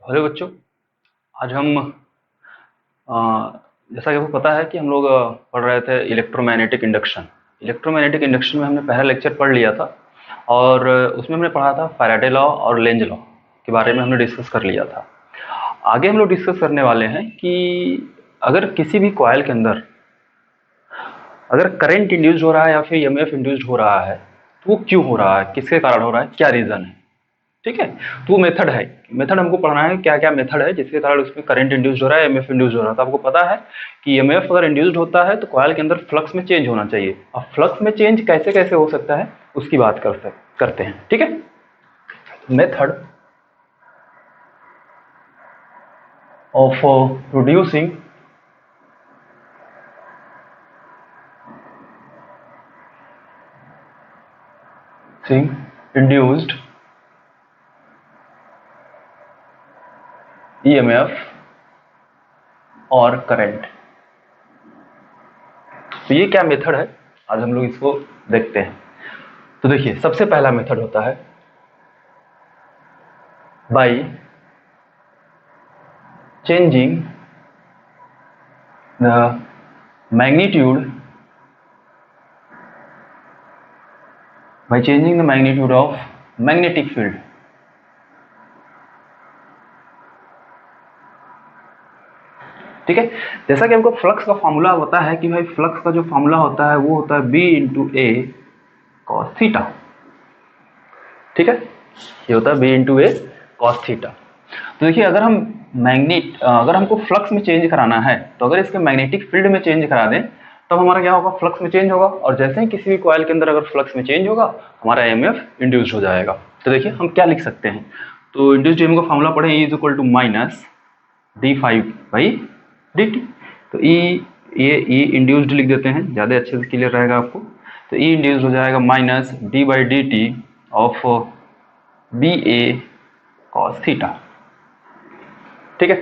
Hello बच्चों। आज हम अ, जैसा कि आपको पता है कि हम लोग पढ़ रहे थे इलेक्ट्रोमैग्नेटिक इंडक्शन। इलेक्ट्रोमैग्नेटिक इंडक्शन में हमने पहला लेक्चर पढ़ लिया था और उसमें हमने पढ़ा था फैराडे लॉ और लेंज लॉ के बारे में हमने डिस्कस कर लिया था। आगे हम लोग डिस्कस करने वाले हैं कि अगर किसी भी कॉइल के अंदर अगर करंट इंड्यूस हो रहा है या फिर ईएमएफ इंड्यूस्ड हो रहा है तो वो क्यों हो रहा है, किसके कारण हो रहा है, क्या रीजन है। ठीक है, तो वो मेथड है। मेथड हमको पढ़ना है क्या क्या मेथड है जिसके कारण उसमें करंट इंड्यूस्ड हो रहा है, ईएमएफ इंड्यूस्ड हो रहा है। तो आपको पता है कि ईएमएफ अगर इंड्यूस्ड होता है तो कॉइल के अंदर फ्लक्स में चेंज होना चाहिए। अब फ्लक्स में चेंज कैसे कैसे हो सकता है उसकी बात करते हैं। ठीक है, method of producing induced EMF और करंट। तो ये क्या मेथड है, आज हम लोग इसको देखते हैं। तो देखिए, सबसे पहला मेथड होता है by changing the magnitude by changing the magnitude of magnetic field। ठीक है, जैसा कि हमको फ्लक्स का फॉर्मूला पता है कि भाई फ्लक्स का जो फॉर्मूला होता है वो होता है बी इंटू ए कॉस थीटा। ठीक है, ये होता है बी इंटू ए कॉस थीटा। तो देखिए, अगर हमको फ्लक्स में चेंज कराना है तो अगर इसके मैग्नेटिक फील्ड में चेंज करा दें तब हमारा क्या होगा, फ्लक्स में चेंज होगा। और जैसे ही किसी भी कॉइल के अंदर अगर फ्लक्स में चेंज होगा हमारा ईएमएफ इंड्यूस हो जाएगा। तो देखिए हम क्या लिख सकते हैं, तो इंड्यूस्ड ईएमएफ का फॉर्मूला पढ़े, E is equal to minus d5/dt। तो ये ई इंड्यूस्ड लिख देते हैं, ज़्यादा अच्छे से क्लियर रहेगा आपको। तो ई इंड्यूस्ड हो जाएगा minus d/dt of B A cos theta. ठीक है,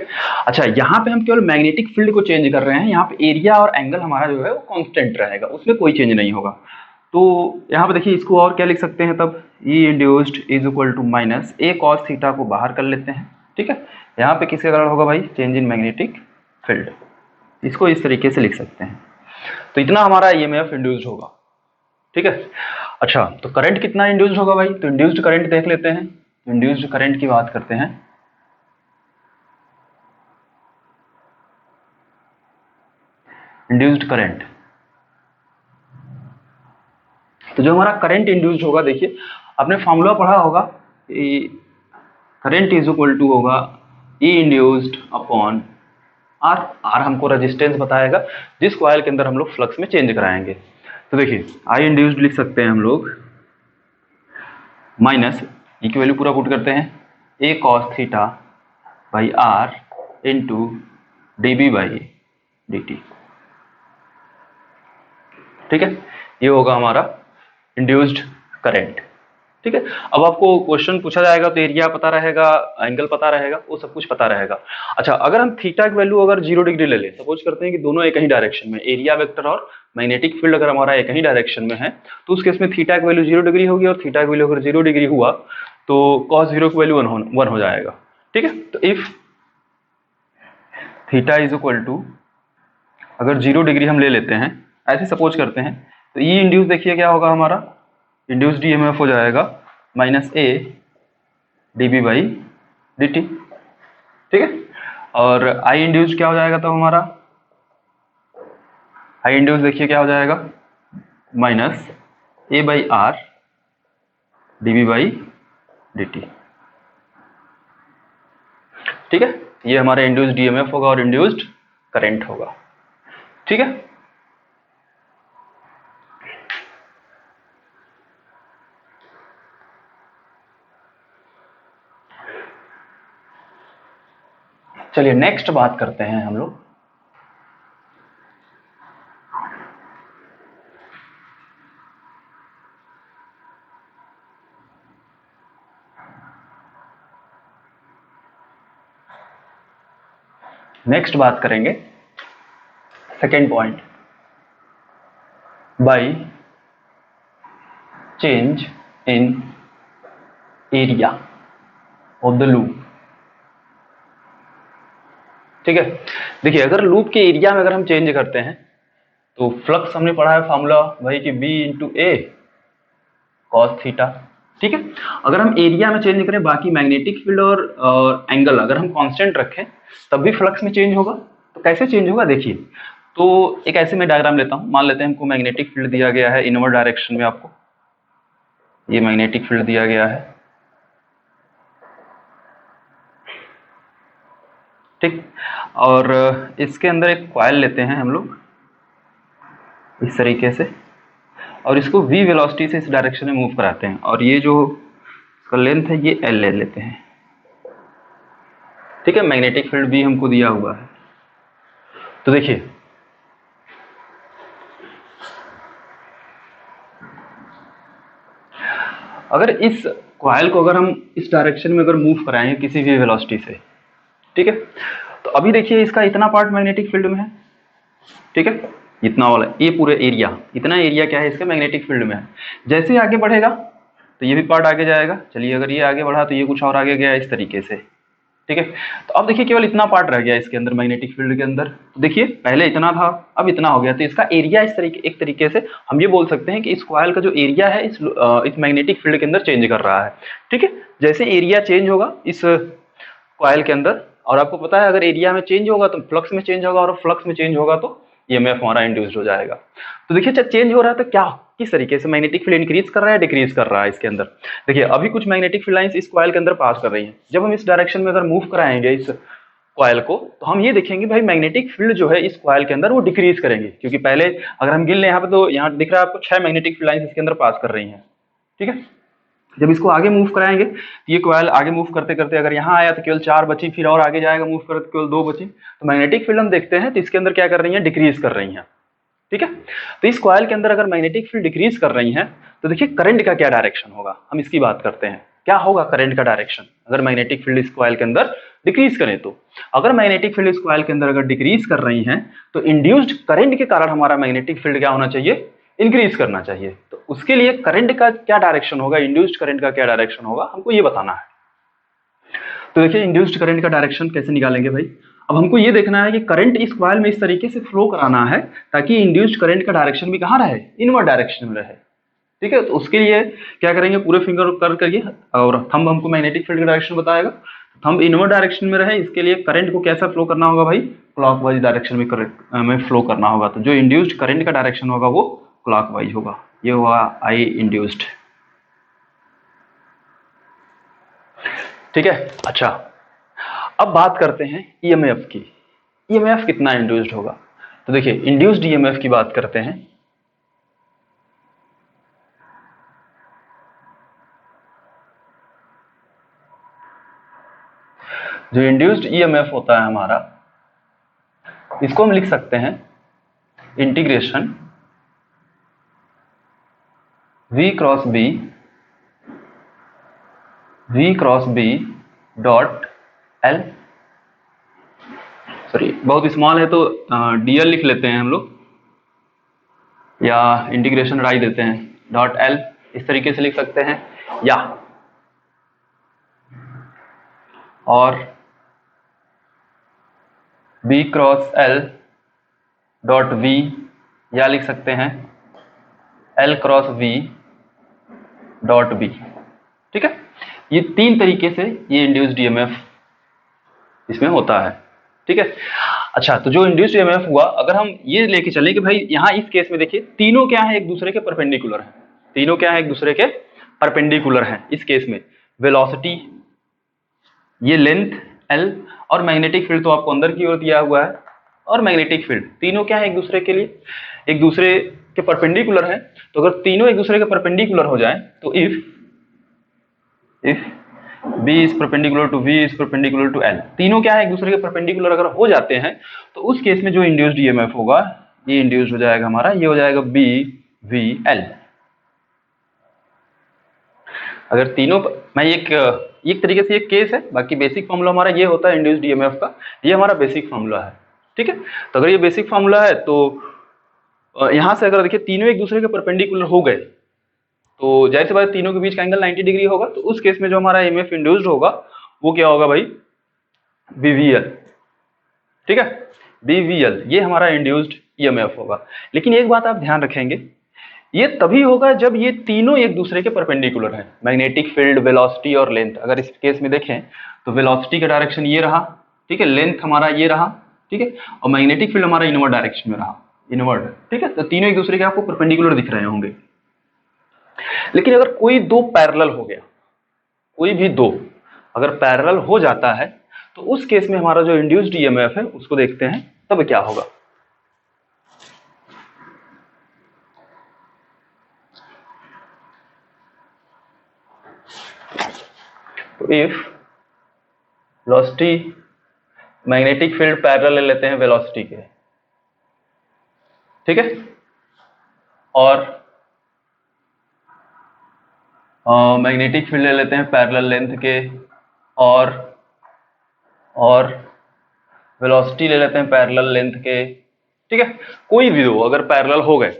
अच्छा यहाँ पे हम केवल मैग्नेटिक फील्ड को चेंज कर रहे हैं, यहाँ पे एरिया और एंगल हमारा जो है वो कांस्टेंट रहेगा, उसमें कोई चेंज नहीं होगा। तो यहाँ पे देखिए, इसको और क्या लिख सकते हैं तब, ई induced is equal to minus A cos theta को बाहर कर लेते हैं। ठीक है, यहाँ पे किसके कारण होगा भाई, चेंज इन मैग्नेटिक फील्ड। इसको इस तरीके से लिख सकते हैं। तो इतना हमारा ईएमएफ इंड्यूस्ड होगा। ठीक है, अच्छा तो करंट कितना इंड्यूस्ड होगा भाई, तो इंड्यूस्ड करंट देख लेते हैं। इंड्यूस्ड करंट की बात करते हैं। इंड्यूस्ड करंट, तो जो हमारा करंट इंड्यूस्ड होगा, देखिए आपने फॉर्मूला पढ़ा होगा, करंट इज इक्वल टू होगा ई इंड्यूस्ड अपॉन आर। आर हमको रेजिस्टेंस बताएगा जिस कॉइल के अंदर हम लोग फ्लक्स में चेंज कराएंगे। तो देखिए आई इंड्यूस्ड लिख सकते हैं हम लोग माइनस, ई की वैल्यू पूरा पुट करते हैं, A cos theta by R into D B by D T. ठीक है, ये होगा हमारा इंड्यूस्ड करंट। ठीक है, अब आपको क्वेश्चन पूछा जाएगा तो एरिया पता रहेगा, एंगल पता रहेगा, वो सब कुछ पता रहेगा। अच्छा, अगर हम थीटा की वैल्यू अगर 0 डिग्री ले लें, सपोज करते हैं कि दोनों एक ही डायरेक्शन में, एरिया वेक्टर और मैग्नेटिक फील्ड अगर हमारा एक ही डायरेक्शन में है, तो उस केस में थीटा की वैल्यू 0 डिग्री होगी और थीटा की वैल्यू अगर 0 डिग्री हुआ तो कॉस 0 की वैल्यू 1 हो जाएगा। ठीक है, तो if theta is equal to, अगर 0 डिग्री हम ले लेते हैं, ऐसे सपोज करते हैं, तो ई इंड्यूस देखिए क्या होगा हमारा, इंड्यूस्ड ईएमएफ हो जाएगा minus A D B by D T. ठीक है, और आई इंड्यूस क्या हो जाएगा तो हमारा, आई इंड्यूस देखिए क्या हो जाएगा, minus A by R D B by D T. ठीक है, ये हमारा इंड्यूस्ड ईएमएफ होगा और इंड्यूस्ड करंट होगा। ठीक है, चलिए नेक्स्ट बात करते हैं हम लोग। नेक्स्ट बात करेंगे second point, by change in area of the loop. ठीक है। देखिए अगर लूप के एरिया में अगर हम चेंज करते हैं तो फ्लक्स हमने पढ़ा है फॉर्मूला वही कि बी इंटू ए कॉस थीटा। ठीक है। अगर हम एरिया में चेंज करें बाकी मैग्नेटिक फील्ड और एंगल अगर हम कांस्टेंट रखें तब भी फ्लक्स में चेंज होगा। तो कैसे चेंज होगा देखिए, तो एक ऐसे में डायग्राम लेता हूं। मान लेते हैं हमको मैग्नेटिक फील्ड दिया गया है इनवर्ड डायरेक्शन में, आपको ये मैग्नेटिक फील्ड दिया गया है। ठीक। और इसके अंदर एक कॉइल लेते हैं हम लोग इस तरीके से, और इसको v वेलोसिटी से इस डायरेक्शन में मूव कराते हैं, और ये जो इसका लेंथ है ये l ले लेते हैं। ठीक है। मैग्नेटिक फील्ड भी हमको दिया हुआ है। तो देखिए अगर इस कॉइल को अगर हम इस डायरेक्शन में अगर मूव कराएंगे किसी भी वेलोसिटी से, ठीक है, तो अभी देखिए इसका इतना पार्ट मैग्नेटिक फील्ड में है। ठीक है। इतना वाला ये पूरे एरिया, इतना एरिया क्या है इसका मैग्नेटिक फील्ड में है। जैसे आगे बढ़ेगा तो ये भी पार्ट आगे जाएगा। चलिए अगर ये आगे बढ़ा तो ये कुछ और आगे गया इस तरीके से। ठीक है। तो अब देखिए केवल इतना पार्ट रह गया इसके अंदर मैग्नेटिक फील्ड के अंदर। तो देखिए पहले इतना था अब इतना हो गया, तो इसका एरिया इस तरीके एक तरीके से हम ये बोल सकते हैं कि इस कॉइल का जो एरिया है इस मैग्नेटिक फील्ड के अंदर चेंज कर रहा है। ठीक है। जैसे एरिया चेंज होगा इस कॉइल के अंदर, और आपको पता है अगर एरिया में चेंज होगा तो फ्लक्स में चेंज होगा, और फ्लक्स में चेंज होगा तो ईएमएफ हमारा इंड्यूस्ड हो जाएगा। तो देखिए जब चेंज हो रहा है तो क्या किस तरीके से मैग्नेटिक फील्ड इंक्रीज कर रहा है डिक्रीज कर रहा है इसके अंदर। देखिए अभी कुछ मैग्नेटिक फील्ड लाइंस इस कॉइल के अंदर पास कर रही हैं। जब हम इस डायरेक्शन में अगर मूव कराएंगे इस कॉइल को तो हम ये देखेंगे भाई मैग्नेटिक फील्ड जो है इस कॉइल के अंदर वो डिक्रीज करेंगे, क्योंकि पहले अगर हम गिन लें यहाँ पे तो यहाँ दिख रहा है आपको 6 मैग्नेटिक फील्ड लाइंस इसके अंदर पास कर रही हैं। ठीक है। जब इसको आगे मूव कराएंगे तो ये कॉइल आगे मूव करते करते अगर यहाँ आया तो केवल 4 बची, फिर और आगे जाएगा मूव करते केवल 2 बची। तो मैग्नेटिक फील्ड हम देखते हैं तो इसके अंदर क्या कर रही है डिक्रीज कर रही हैं। ठीक है। तो इस कॉइल के अंदर अगर मैग्नेटिक फील्ड डिक्रीज कर रही हैं तो देखिए करंट का क्या डायरेक्शन होगा, हम इसकी बात करते हैं। क्या होगा करंट का डायरेक्शन अगर मैग्नेटिक फील्ड इस कॉइल के अंदर डिक्रीज करें तो। अगर मैग्नेटिक फील्ड इस कॉइल के अंदर अगर डिक्रीज कर रही हैं तो इंड्यूस्ड करंट के कारण हमारा मैग्नेटिक फील्ड क्या होना चाहिए इंक्रीज करना चाहिए। तो उसके लिए करंट का क्या डायरेक्शन होगा, इंड्यूस्ड करंट का क्या डायरेक्शन होगा, हमको ये बताना है। तो देखिए इंड्यूस्ड करंट का डायरेक्शन कैसे निकालेंगे भाई। अब हमको ये देखना है कि करंट इस कॉइल में इस तरीके से फ्लो कराना है ताकि इंड्यूस्ड करंट का डायरेक्शन भी कहाँ रहे इनवर्ड डायरेक्शन में रहे। ठीक है। तो उसके लिए क्या करेंगे पूरे फिंगर कर करिए, और थंब हमको मैग्नेटिक फील्ड का डायरेक्शन बताएगा। थंब इनवर्ड डायरेक्शन में रहे, इसके लिए करंट को कैसा फ्लो करना होगा भाई क्लॉकवाइज डायरेक्शन में फ्लो करना होगा। तो जो इंड्यूस्ड करंट का डायरेक्शन होगा वो क्लॉकवाइज होगा। ये हुआ आई इंड्यूस्ड। ठीक है। अच्छा अब बात करते हैं ईएमएफ की। ईएमएफ कितना इंड्यूस्ड होगा। तो देखिए इंड्यूस्ड ईएमएफ की बात करते हैं। जो इंड्यूस्ड ईएमएफ होता है हमारा, इसको हम लिख सकते हैं integration V cross B dot L, sorry बहुत स्मॉल है तो डीएल लिख लेते हैं हम लोग, या इंटीग्रेशन हटा देते हैं डॉट एल, इस तरीके से लिख सकते हैं। या और B cross L dot V, या लिख सकते हैं L cross V dot B. ठीक है। ये 3 तरीके से ये इंड्यूस्ड ईएमएफ इसमें होता है। ठीक है। अच्छा तो जो इंड्यूस्ड ईएमएफ हुआ अगर हम ये लेके चलें कि भाई यहाँ इस केस में देखिए तीनों क्या है एक दूसरे के परपेंडिकुलर हैं। तीनों क्या है एक दूसरे के परपेंडिकुलर हैं इस केस में। वेलोसिटी, ये लेंथ एल, और मैग्नेटिक फील्ड तो आपको अंदर की ओर दिया हुआ है, और मैग्नेटिक फील्ड तीनों क्या है एक दूसरे के लिए एक दूसरे के परपेंडिकुलर हैं। तो अगर तीनों एक दूसरे के परपेंडिकुलर हो जाएं तो if B is perpendicular to V is perpendicular to L, तीनों क्या है एक दूसरे के परपेंडिकुलर अगर हो जाते हैं तो उस केस में जो इंड्यूस्ड ईएमएफ होगा ये इंड्यूस्ड हो जाएगा हमारा, ये हो जाएगा BVL। अगर तीनों मैं एक तरीके से एक केस है, बाकी बेसिक फॉर्मूला हमारा ये होता है इंड्यूस्ड ईएमएफ का, ये हमारा बेसिक फॉर्मूला है। ठीक है। तो अगर ये बेसिक फॉर्मूला है तो यहां से अगर देखिए तीनों एक दूसरे के परपेंडिकुलर हो गए तो जाहिर सी बात तीनों के बीच का एंगल 90 डिग्री होगा। तो उस केस में जो हमारा ईएमएफ इंड्यूस्ड होगा वो क्या होगा भाई BVL। ठीक है, BVL ये हमारा इंड्यूस्ड ईएमएफ होगा। लेकिन एक बात आप ध्यान रखेंगे, ये तभी होगा जब ये तीनों एक दूसरे के परपेंडिकुलर है, मैग्नेटिक फील्ड, वेलोसिटी और लेंथ। अगर इस केस में देखें तो वेलोसिटी का डायरेक्शन ये रहा, ठीक है, लेंथ हमारा ये रहा, ठीक है, और मैग्नेटिक फील्ड हमारा इनवर्ड डायरेक्शन में रहा, इनवर्ड, ठीक है, तो तीनों एक दूसरे के आपको परपेंडिकुलर दिख रहे होंगे। लेकिन अगर कोई दो पैरेलल हो गया, कोई भी दो अगर पैरेलल हो जाता है तो उस केस में हमारा जो इंड्यूस्ड ईएमएफ है उसको देखते हैं तब क्या होगा। तो if velocity, magnetic field parallel ले लेते हैं वेलोसिटी के, ठीक है, और मैग्नेटिक फील्ड ले लेते हैं पैरेलल लेंथ के, और वेलोसिटी ले लेते हैं पैरेलल लेंथ के, ठीक है। कोई भी दो अगर पैरेलल हो गए,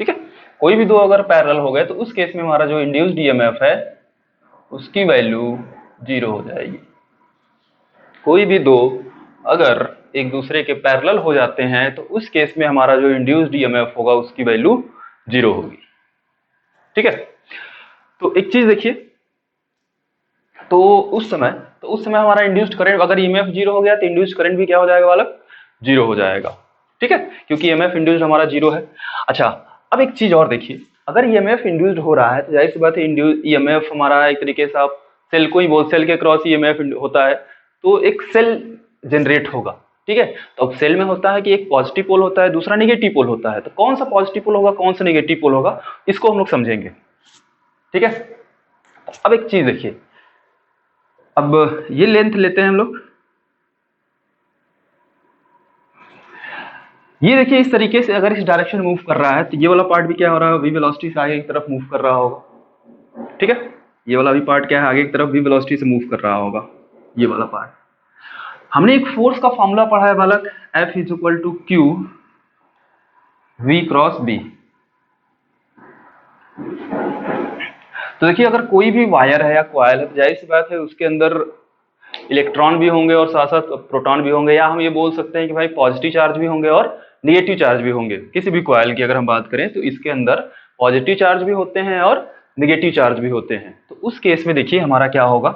ठीक है, कोई भी दो अगर पैरेलल हो गए तो उस केस में हमारा जो इंड्यूस्ड ईएमएफ है उसकी वैल्यू 0 हो जाएगी। कोई भी दो अगर एक दूसरे के पैरेलल हो जाते हैं तो उस केस में हमारा जो इंड्यूस्ड ईएमएफ होगा उसकी वैल्यू 0 होगी, ठीक है। तो एक चीज देखिए, तो उस समय हमारा इंड्यूस्ड करंट, अगर ईएमएफ 0 हो गया तो इंड्यूस्ड करंट भी क्या हो जाएगा बालक, 0 हो जाएगा, ठीक है, क्योंकि ईएमएफ इंड्यूस्ड हमारा 0 है। अच्छा, अब एक चीज और देखिए, अगर ईएमएफ इंड्यूस्ड हो रहा है तो जाहिर सी बात है ईएमएफ हमारा एक तरीके से आप सेल को ही बोल, सेल के क्रॉस ईएमएफ होता है तो एक सेल जनरेट होगा, ठीक है। तो अब सेल में होता है कि एक पॉजिटिव पोल होता है, दूसरा नेगेटिव पोल होता है, तो कौन सा पॉजिटिव पोल होगा, कौन सा नेगेटिव पोल होगा, इसको हम लोग समझेंगे, ठीक है। अब एक चीज देखिए, अब ये लेंथ लेते हैं हम लोग, ये देखिए इस तरीके से अगर इस डायरेक्शन मूव कर रहा है तो ये वाला पार्ट भी क्या हो रहा है, v वेलोसिटी से आगे की तरफ मूव कर रहा होगा, ठीक है। ये वाला भी पार्ट क्या है, आगे की तरफ v वेलोसिटी से मूव कर रहा होगा, ये वाला पार्ट। हमने एक फोर्स का फॉर्मूला पढ़ा है बालक, F is equal to Q V cross B। तो देखिए अगर कोई भी वायर है या कॉइल है तो जाहिर सी बात है उसके अंदर इलेक्ट्रॉन भी होंगे और साथ साथ प्रोटॉन भी होंगे, या हम ये बोल सकते हैं कि भाई पॉजिटिव चार्ज भी होंगे और निगेटिव चार्ज भी होंगे। किसी भी कॉइल की अगर हम बात करें तो इसके अंदर पॉजिटिव चार्ज भी होते हैं और निगेटिव चार्ज भी होते हैं। तो उस केस में देखिए हमारा क्या होगा,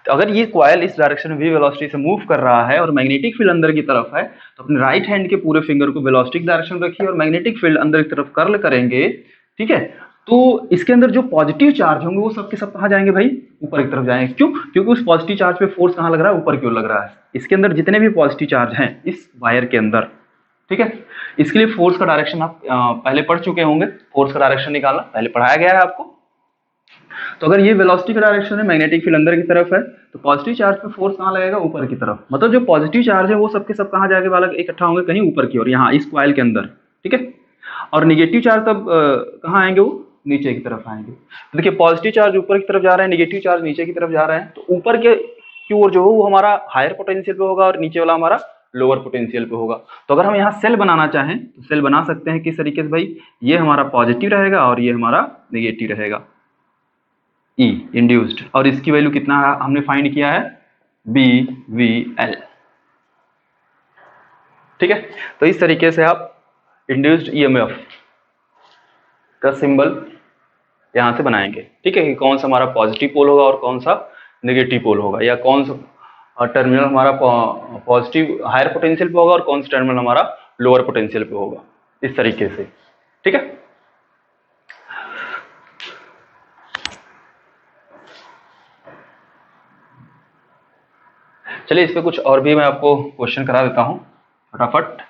तो अगर ये कॉइल इस डायरेक्शन में v वेलोसिटी से मूव कर रहा है और मैग्नेटिक फील्ड अंदर की तरफ है, तो अपने राइट हैंड के पूरे फिंगर को वेलोसिटी डायरेक्शन रखिए और मैग्नेटिक फील्ड अंदर की तरफ कर्ल करेंगे, ठीक है। तो इसके अंदर जो पॉजिटिव चार्ज होंगे वो सब के सब कहाँ जाएंगे भाई, ऊपर की तरफ जाएंगे। क्यों? क्योंकि उस पॉजिटिव चार्ज पे फोर्स कहाँ लग रहा है, ऊपर की ओर लग रहा है। इसके अंदर जितने भी पॉजिटिव चार्ज हैं इस वायर के अंदर, ठीक है, इसके लिए फोर्स का डायरेक्शन आप पहले पढ़ चुके होंगे, फोर्स का डायरेक्शन निकालना पहले पढ़ाया गया है आपको। तो अगर ये वेलोसिटी का डायरेक्शन है, मैग्नेटिक फील्ड अंदर की तरफ है, तो पॉजिटिव चार्ज पे फोर्स कहाँ लगेगा, ऊपर की तरफ। मतलब जो पॉजिटिव चार्ज है वो सबके सब कहाँ जाके बालक इकट्ठा होंगे, कहीं ऊपर की ओर, यहाँ इस कॉइल के अंदर, ठीक है। और निगेटिव चार्ज तब कहाँ आएंगे, वो नीचे की तरफ आएंगे। तो देखिए पॉजिटिव चार्ज ऊपर की तरफ जा रहे हैं, निगेटिव चार्ज नीचे की तरफ जा रहे हैं, तो ऊपर के की ओर जो हो वो हमारा हायर पोटेंशियल पे होगा और नीचे वाला हमारा लोअर पोटेंशियल पे होगा। तो अगर हम यहाँ सेल बनाना चाहें तो सेल बना सकते हैं किस तरीके से भाई, ये हमारा पॉजिटिव रहेगा और ये हमारा नेगेटिव रहेगा, E इंड्यूस्ड, और इसकी वैल्यू कितना हमने फाइंड किया है, BVL, ठीक है। तो इस तरीके से आप इंड्यूस्ड ईएमएफ का सिंबल यहां से बनाएंगे, ठीक है, कि कौन सा हमारा पॉजिटिव पोल होगा और कौन सा नेगेटिव पोल होगा, या कौन सा टर्मिनल हमारा पॉजिटिव हायर पोटेंशियल पे होगा और कौन सा टर्मिनल हमारा लोअर पोटेंशियल पे होगा, इस तरीके से, ठीक है। चलिए इस पे कुछ और भी मैं आपको क्वेश्चन करा देता हूं फटाफट।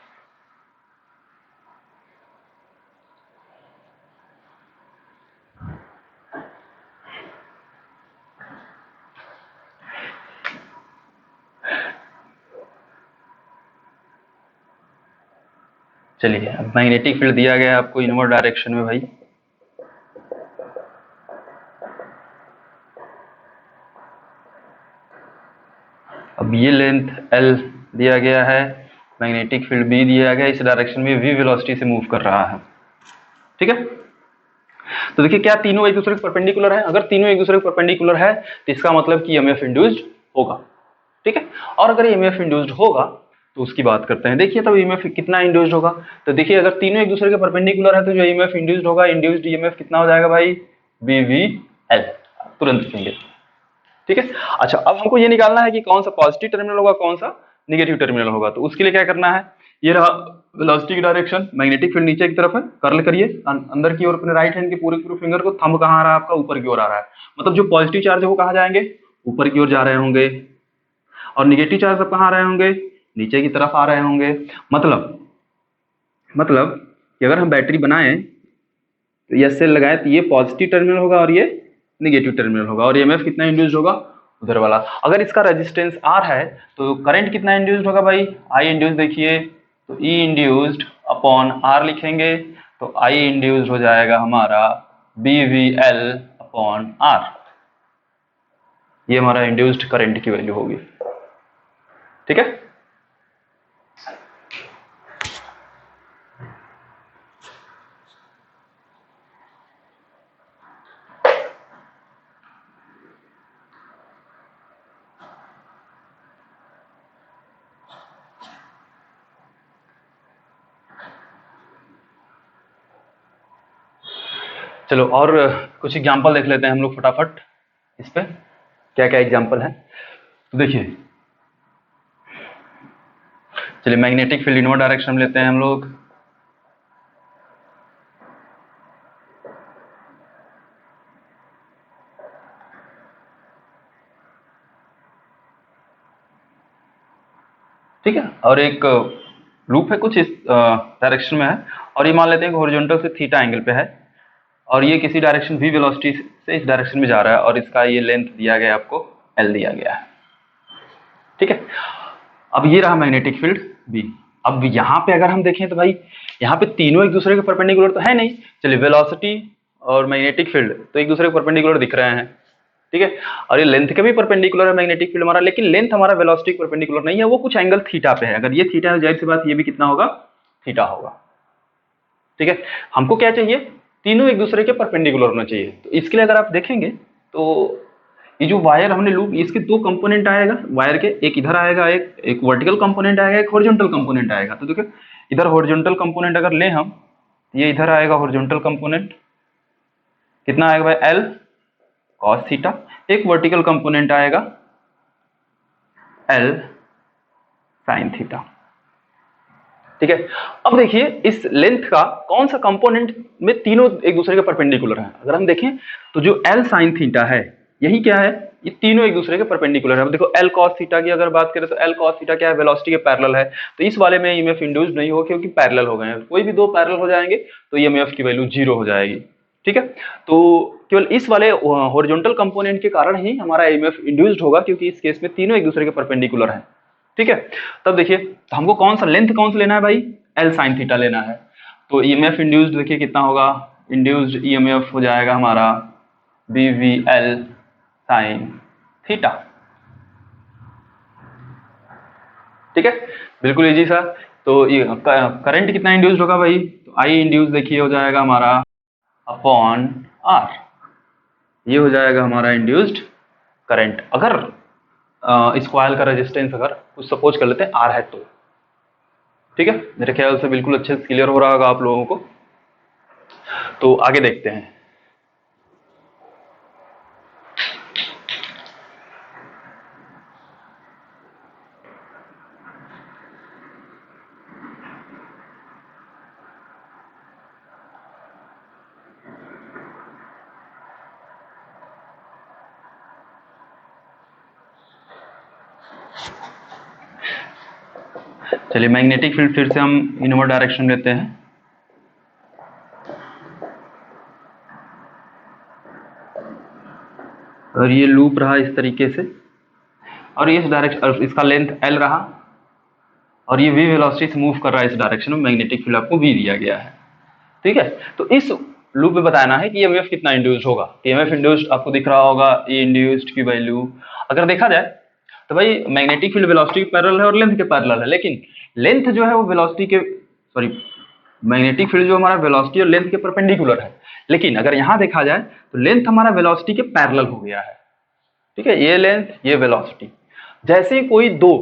चलिए अब मैग्नेटिक फील्ड दिया गया है आपको इनवर्ड डायरेक्शन में भाई, अब ये लेंथ L दिया गया है, मैग्नेटिक फील्ड B दिया गया, इस डायरेक्शन में v वेलोसिटी से मूव कर रहा है, ठीक है। तो देखिए क्या तीनों एक दूसरे के परपेंडिकुलर है, अगर तीनों एक दूसरे के परपेंडिकुलर है तो इसका मतलब कि ईएमएफ इंड्यूस्ड होगा, ठीक है। और अगर ईएमएफ इंड्यूस्ड होगा तो उसकी बात करते हैं। देखिए तब ईएमएफ कितना इंड्यूस्ड होगा, तो देखिए अगर तीनों एक दूसरे के परपेंडिकुलर है तो जो ईएमएफ इंड्यूस्ड होगा, इंड्यूस्ड ईएमएफ कितना हो जाएगा भाई, BVL, तुरंत लिखेंगे। ठीक है। अच्छा अब हमको ये निकालना है कि कौन सा पॉजिटिव टर्मिनल होगा, कौन सा नेगेटिव टर्मिनल होगा। तो उसके लिए क्या करना है, ये रहा वेलोसिटी की डायरेक्शन, मैग्नेटिक फील्ड नीचे की तरफ है, कर्ल करिए अंदर की ओर अपने राइट हैंड के पूरे पूरे फिंगर को, थंब कहाँ आ रहा है आपका, ऊपर की ओर आ रहा है, मतलब जो पॉजिटिव चार्ज है वो कहाँ जाएंगे, ऊपर की ओर जा रहे होंगे, और निगेटिव चार्ज सब कहाँ आ रहे होंगे, नीचे की तरफ आ रहे होंगे। मतलब कि अगर हम बैटरी बनाएं तो ये सेल लगाए तो ये पॉजिटिव टर्मिनल होगा और ये निगेटिव टर्मिनल होगा, और ईएमएफ कितना इंड्यूस्ड होगा, उधर वाला। अगर इसका रेजिस्टेंस R है तो करंट कितना इंड्यूस्ड होगा भाई, I इंड्यूस्ड, देखिए तो E इंड्यूस्ड अपॉन R लिखेंगे तो I इंड्यूस्ड हो जाएगा हमारा BVL अपॉन R, ये हमारा इंड्यूस्ड करंट की वैल्यू होगी। ठीक है। चलो और कुछ एग्जांपल देख लेते हैं हम लोग फटाफट, इस पे क्या क्या एग्जांपल है। तो देखिए चलिए मैग्नेटिक फील्ड इनवर्ड डायरेक्शन में लेते हैं हम लोग। ठीक है, और एक लूप है कुछ इस डायरेक्शन में है, और ये मान लेते हैं कि हॉरिजॉन्टल से थीटा एंगल पे है, और ये किसी डायरेक्शन v वेलोसिटी से इस डायरेक्शन में जा रहा है, और इसका ये लेंथ दिया गया है आपको, L दिया गया है। ठीक है। अब ये रहा मैग्नेटिक फील्ड B। अब यहाँ पे अगर हम देखें तो भाई यहाँ पे तीनों एक दूसरे के परपेंडिकुलर तो है नहीं, चलिए वेलोसिटी और मैग्नेटिक फील्ड तो एक दूसरे के परपेंडिकुलर दिख रहे हैं। ठीक है, और ये लेंथ के भी परपेंडिकुलर है मैग्नेटिक फील्ड हमारा, लेकिन लेंथ हमारा वेलोसिटी के परपेंडिकुलर नहीं है, वो कुछ एंगल थीटा पे है। अगर ये थीटा है जाहिर सी बात ये भी कितना होगा, थीटा होगा। ठीक है, हमको क्या चाहिए, तीनों एक दूसरे के परपेंडिकुलर होना चाहिए। तो इसके लिए अगर आप देखेंगे तो ये जो वायर हमने लूप, इसके दो कंपोनेंट आएगा वायर के, एक इधर आएगा, एक वर्टिकल कंपोनेंट आएगा, एक हॉरिजॉन्टल कंपोनेंट आएगा। तो देखिए इधर हॉरिजॉन्टल कंपोनेंट अगर ले हम, ये इधर आएगा हॉरिजॉन्टल कंपोनेंट, कितना आएगा भाई, L cos थीटा। एक वर्टिकल कंपोनेंट आएगा L sin थीटा। ठीक है, अब देखिए इस लेंथ का कौन सा कंपोनेंट में तीनों एक दूसरे के परपेंडिकुलर है। अगर हम देखें तो जो L sin थीटा है, यही क्या है, ये तीनों एक दूसरे के परपेंडिकुलर है। अब देखो L cos थीटा की अगर बात करें तो L cos थीटा क्या है, वेलोसिटी के पैरेलल है, तो इस वाले में ईएमएफ इंड्यूस्ड नहीं हो क्योंकि पैरेलल हो गए हैं। कोई भी दो पैरेलल हो जाएंगे तो ईएमएफ की वैल्यू 0 हो जाएगी। ठीक है, तो केवल इस वाले हॉरिजॉन्टल कंपोनेंट के कारण ही हमारा ईएमएफ इंड्यूस्ड होगा, क्योंकि इस केस में तीनों एक दूसरे के परपेंडिकुलर हैं। ठीक है, तब देखिए तो हमको कौन सा लेंथ कौन सा लेना है भाई, L sin थीटा लेना है। तो ईएमएफ इंड्यूस्ड देखिए कितना होगा, इंड्यूस्ड ईएमएफ हो जाएगा हमारा BVL sin थीटा। ठीक है, बिल्कुल इजी सा। तो ये करंट कितना इंड्यूस्ड होगा भाई, तो I इंड्यूस्ड देखिए हो जाएगा हमारा अपॉन R, ये हो जाएगा हमारा इंड्यूस्ड करंट। अगर इस कॉइल का रेजिस्टेंस अगर कुछ सपोज कर लेते हैं R है तो। ठीक है, मेरे ख्याल से बिल्कुल अच्छे से क्लियर हो रहा होगा आप लोगों को। तो आगे देखते हैं। चलिए मैग्नेटिक फील्ड फिर से हम इनवर्ड डायरेक्शन लेते हैं। और ये लूप रहा इस तरीके से, और इस डायरेक्शन, इसका लेंथ L रहा, और ये v वेलोसिटी से मूव कर रहा है इस डायरेक्शन में, मैग्नेटिक फील्ड आपको v दिया गया है। ठीक है, तो इस लूप में बताना है कि ईएमएफ कितना इंड्यूस्ड होगा। ईएमएफ इंड्यूस्ड आपको दिख रहा होगा, ई इंड्यूस्ड की वैल्यू अगर देखा जाए तो भाई मैग्नेटिक फील्ड वेलोसिटी के पैरेलल है और लेंथ के पैरेलल है, लेकिन लेंथ जो है वो वेलोसिटी के, सॉरी मैग्नेटिक फील्ड जो हमारा वेलोसिटी और लेंथ के परपेंडिकुलर है, लेकिन अगर यहाँ देखा जाए तो लेंथ हमारा वेलोसिटी के पैरेलल हो गया है। ठीक है, ये लेंथ ये वेलोसिटी, जैसे ही कोई दो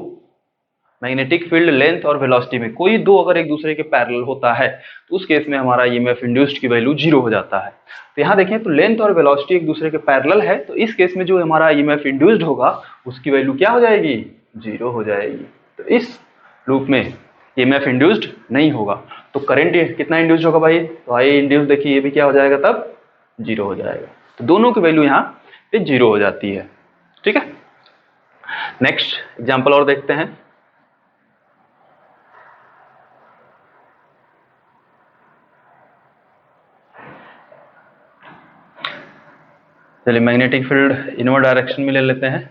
मैग्नेटिक फील्ड लेंथ और वेलोसिटी में कोई दो अगर एक दूसरे के पैरेलल होता है तो उस केस में हमारा ईएमएफ इंड्यूस्ड की वैल्यू 0 हो जाता है। तो यहाँ देखें तो लेंथ और वेलोसिटी एक दूसरे के पैरेलल है, तो इस केस में जो हमारा ईएमएफ इंड्यूस्ड होगा उसकी वैल्यू क्या हो जाएगी, 0 हो जाएगी। तो इस लूप में ईएमएफ इंड्यूस्ड नहीं होगा। तो करंट कितना इंड्यूस्ड होगा भाई, तो आई इंड्यूस्ड देखिए ये भी क्या हो जाएगा तब 0 हो जाएगा। तो दोनों की वैल्यू यहाँ पे 0 हो जाती है। ठीक है, नेक्स्ट एग्जांपल और देखते हैं। चलिए मैग्नेटिक फील्ड इनवर्ड डायरेक्शन में ले लेते हैं।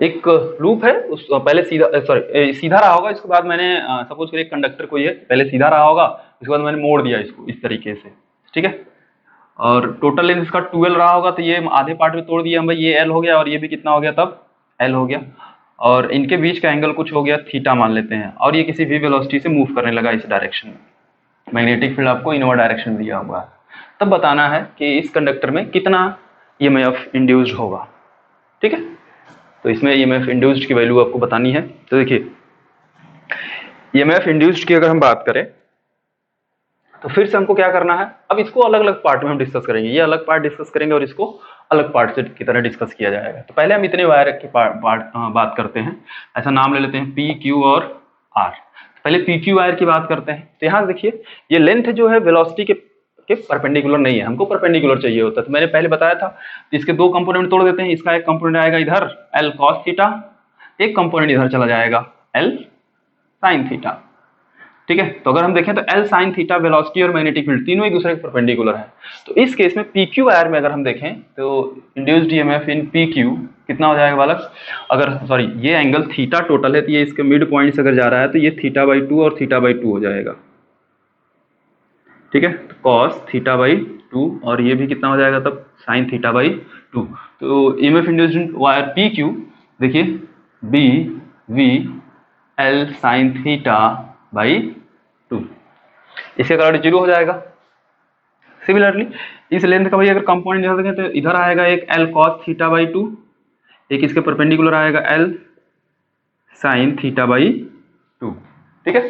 एक लूप है, उस पहले सीधा रहा होगा, इसके बाद मैंने सपोज करिए कंडक्टर को ये पहले सीधा रहा होगा, इसके बाद मैंने मोड़ दिया इसको इस तरीके से। ठीक है, और टोटल लेंथ इसका 12 रहा होगा, तो ये आधे पार्ट में तोड़ दिया हम भाई, ये एल हो गया और ये भी कितना हो गया तब एल हो गया, और इनके बीच का एंगल कुछ हो गया थीटा मान लेते हैं, और ये किसी भी वेलोसिटी से मूव करने लगा इस डायरेक्शन में। मैग्नेटिक फील्ड आपको इनवर्ड डायरेक्शन दिया हुआ है, तब बताना है कि इस कंडक्टर में कितना ईएमएफ इंड्यूस्ड होगा। ठीक है, तो इसमें ईएमएफ इंड्यूस्ड की वैल्यू आपको बतानी है। तो देखिए ईएमएफ इंड्यूस्ड की अगर हम बात करें तो फिर से हमको क्या करना है, अब इसको अलग अलग पार्ट में हम डिस्कस करेंगे, ये अलग पार्ट डिस्कस करेंगे और इसको अलग पार्ट से की तरह डिस्कस किया जाएगा। तो पहले हम इतने वायर की बात करते हैं, ऐसा नाम ले लेते हैं पी क्यू और आर। पहले पी क्यू वायर की बात करते हैं। तो यहाँ देखिए ये लेंथ जो है वेलोसिटी के परपेंडिकुलर नहीं है, हमको परपेंडिकुलर चाहिए होता है। तो मैंने पहले बताया था इसके दो कंपोनेंट तोड़ देते हैं, इसका एक कंपोनेंट आएगा इधर एल कॉस थीटा, एक कंपोनेंट इधर चला जाएगा एल साइन थीटा। ठीक है, तो अगर हम देखें तो एल साइन थीटा वेलोसिटी और मैग्नेटिक फील्ड तीनों एक दूसरे के परपेंडिकुलर है। तो इस केस में पी क्यू वायर में अगर हम देखें तो induced EMF in P Q कितना हो जाएगा बालक, अगर सॉरी ये एंगल थीटा टोटल है तो ये इसके मिड पॉइंट से अगर जा रहा है तो ये थीटा बाई 2 और थीटा बाई 2 हो जाएगा। ठीक है, तो कॉस थीटा बाई 2 और ये भी कितना हो जाएगा तब साइन थीटा बाई 2। तो EMF induced wire P Q देखिए B V L sine theta by 2, इसके कारण 0 हो जाएगा। सिमिलरली इस लेंथ का भाई अगर कंपोनेंट इधर देखें तो इधर आएगा एक एल कॉस थीटा बाई 2, एक इसके परपेंडिकुलर आएगा एल साइन थीटा बाई 2। ठीक है,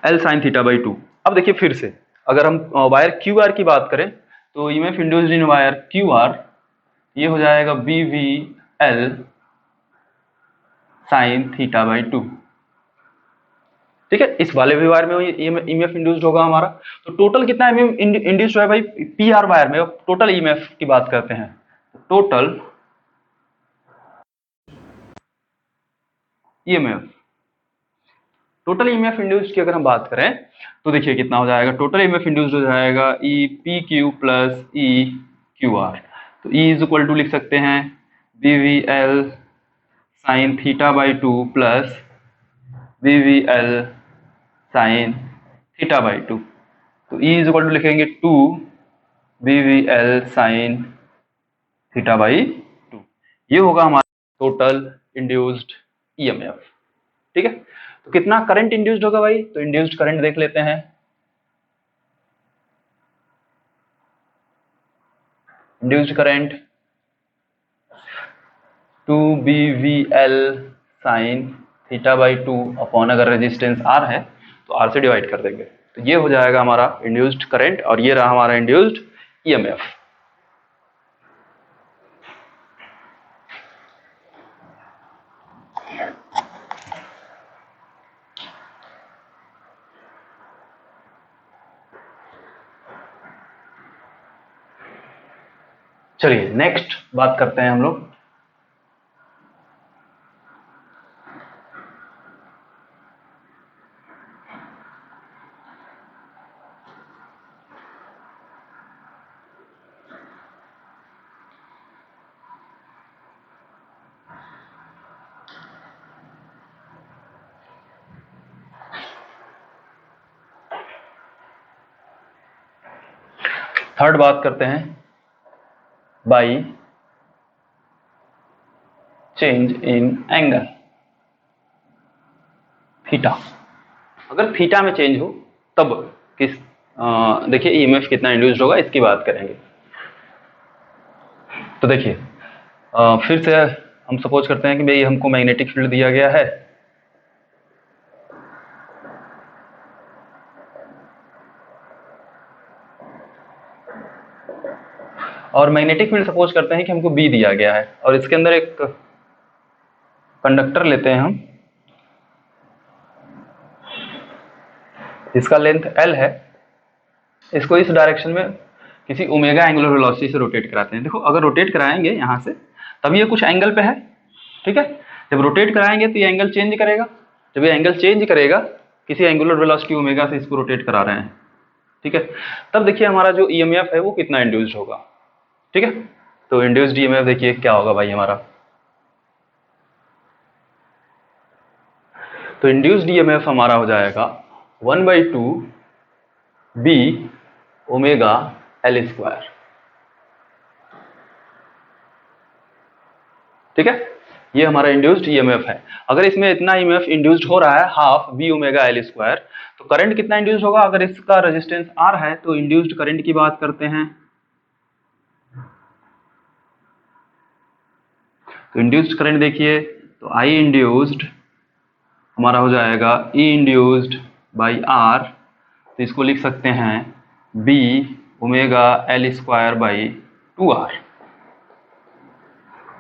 एल साइन थीटा बाई 2। अब देखिए फिर से अगर हम वायर क्यू आर की बात करें तो EMF induced in wire Q R ये हो जाएगा B V L sine theta by 2। ठीक है, इस वाले भी वायर में ईएमएफ इंड्यूस्ड होगा हमारा। तो टोटल कितना इंड्यूस्ड है भाई पी आर वायर में, टोटल ईएमएफ की बात करते हैं, total EMF, total EMF induced की अगर हम बात करें तो देखिए कितना हो जाएगा, टोटल ईएमएफ इंड्यूस्ड हो जाएगा E P Q plus E Q R. तो ई इज इक्वल टू लिख सकते हैं B V L sine theta by 2 plus B V L sine theta by 2। तो ई इज इक्वल टू लिखेंगे 2 B V L sine theta by 2, ये होगा हमारा total induced EMF. ठीक है, तो कितना करंट इंड्यूस्ड होगा भाई, तो इंड्यूस्ड करंट देख लेते हैं। Induced current 2 B V L sine theta by 2 upon अगर रेजिस्टेंस आर है तो आर से डिवाइड कर देंगे, तो ये हो जाएगा हमारा इंड्यूस्ड करंट और ये रहा हमारा इंड्यूस्ड ईएमएफ। चलिए नेक्स्ट बात करते हैं हम लोग। थर्ड बात करते हैं by change in angle theta. अगर थीटा में चेंज हो तब किस देखिए ईएमएफ कितना इंड्यूस्ड होगा इसकी बात करेंगे। तो देखिए फिर से हम सपोज करते हैं कि भाई हमको मैग्नेटिक फील्ड दिया गया है, और मैग्नेटिक फील्ड सपोज करते हैं कि हमको बी दिया गया है, और इसके अंदर एक कंडक्टर लेते हैं हम, इसका लेंथ L है, इसको इस डायरेक्शन में किसी ओमेगा एंगुलर वेलोसिटी से रोटेट कराते हैं। देखो अगर रोटेट कराएंगे यहाँ से तब ये कुछ एंगल पे है, ठीक है। जब रोटेट कराएंगे तो ये एंगल चेंज करेगा, जब ये एंगल चेंज करेगा किसी एंगुलर वेलोसिटी ओमेगा से इसको रोटेट करा रहे हैं, ठीक है। तब देखिए हमारा जो ईएमएफ है वो कितना इंड्यूस्ड होगा, ठीक है। तो इंड्यूस्ड ईएमएफ देखिए क्या होगा भाई हमारा, तो इंड्यूस्ड ईएमएफ हमारा हो जाएगा 1/2 बी ओमेगा एल स्क्वायर, ठीक है। ये हमारा इंड्यूस्ड ईएमएफ है। अगर इसमें इतना ईएमएफ इंड्यूस्ड हो रहा है half B omega L square, तो करंट कितना इंड्यूस्ड होगा? अगर इसका रेजिस्टेंस आर है तो इंड्यूस्ड करंट की बात करते हैं, तो इंड्यूस्ड करंट देखिए तो आई इंड्यूस्ड हमारा हो जाएगा ई इंड्यूस्ड बाई आर, तो इसको लिख सकते हैं B omega L square by 2r,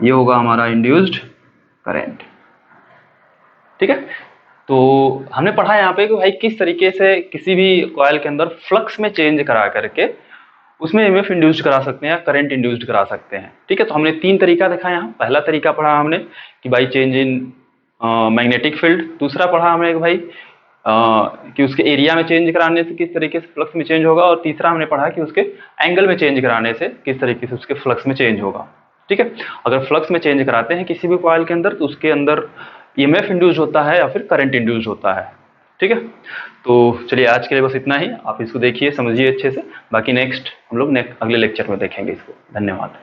ये होगा हमारा इंड्यूस्ड करंट, ठीक है। तो हमने पढ़ा यहाँ पे कि भाई किस तरीके से किसी भी कॉइल के अंदर फ्लक्स में चेंज करा करके उसमें ईएमएफ इंड्यूस्ड करा सकते हैं या करंट इंड्यूस्ड करा सकते हैं, ठीक है। तो हमने तीन तरीका देखा यहाँ। पहला तरीका पढ़ा हमने कि भाई चेंज इन मैग्नेटिक फील्ड, दूसरा पढ़ा हमने कि भाई कि उसके एरिया में चेंज कराने से किस तरीके से फ्लक्स में चेंज होगा, और तीसरा हमने पढ़ा कि उसके एंगल में चेंज कराने से किस तरीके से उसके फ्लक्स में चेंज होगा, ठीक है। अगर फ्लक्स में चेंज कराते हैं किसी भी कॉइल के अंदर तो उसके अंदर ईएमएफ इंड्यूस होता है या फिर करंट इंड्यूस होता है, ठीक है। तो चलिए आज के लिए बस इतना ही, आप इसको देखिए समझिए अच्छे से, बाकी नेक्स्ट हम लोग अगले लेक्चर में देखेंगे इसको। धन्यवाद।